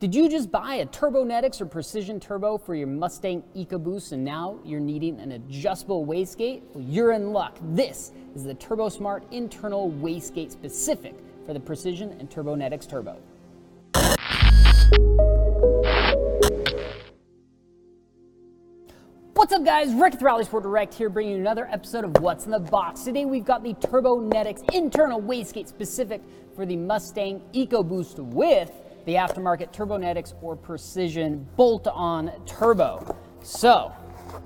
Did you just buy a Turbonetics or Precision Turbo for your Mustang EcoBoost and now you're needing an adjustable wastegate? Well, you're in luck. This is the Turbosmart Internal Wastegate specific for the Precision and Turbonetics Turbo. What's up guys, Rick with RallySport Direct here bringing you another episode of What's in the Box. Today we've got the Turbonetics Internal Wastegate specific for the Mustang EcoBoost with the aftermarket Turbonetics or Precision bolt-on turbo. So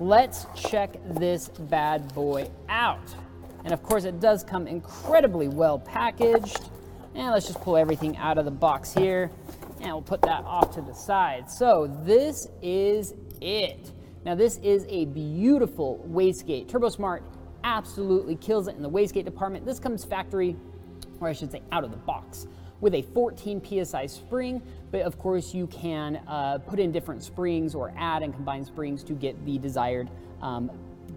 let's check this bad boy out. And of course it does come incredibly well packaged. And let's just pull everything out of the box here and we'll put that off to the side. So this is it. Now this is a beautiful wastegate. Turbosmart absolutely kills it in the wastegate department. This comes factory, or I should say out of the box, with a 14 PSI spring, but of course you can put in different springs or add and combine springs to get the desired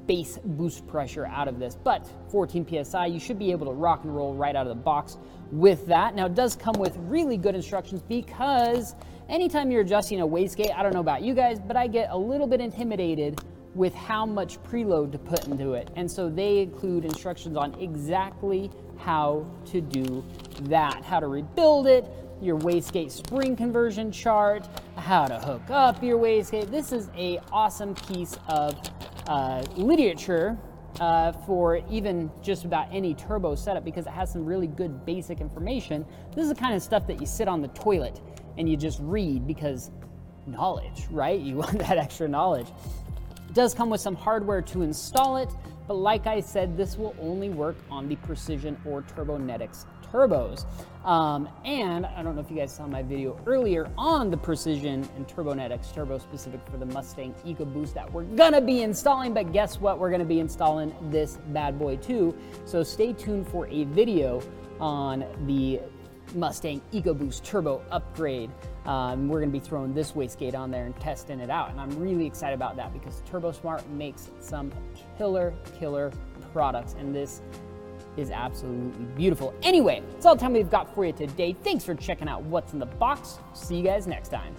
base boost pressure out of this. But 14 PSI, you should be able to rock and roll right out of the box with that. Now it does come with really good instructions because anytime you're adjusting a wastegate, I don't know about you guys, but I get a little bit intimidated with how much preload to put into it. And so they include instructions on exactly how to do that, how to rebuild it, your wastegate spring conversion chart, how to hook up your wastegate. This is an awesome piece of literature for even just about any turbo setup because it has some really good basic information. This is the kind of stuff that you sit on the toilet and you just read because knowledge, right? You want that extra knowledge. It does come with some hardware to install it, but like I said, this will only work on the Precision or Turbonetics turbos. And I don't know if you guys saw my video earlier on the Precision and Turbonetics turbo specific for the Mustang EcoBoost that we're gonna be installing, but guess what? We're gonna be installing this bad boy too. So stay tuned for a video on the Mustang EcoBoost turbo upgrade. We're going to be throwing this wastegate on there and testing it out, and I'm really excited about that because Turbosmart makes some killer products, and this is absolutely beautiful. Anyway, that's all the time we've got for you today. Thanks for checking out What's in the Box. See you guys next time.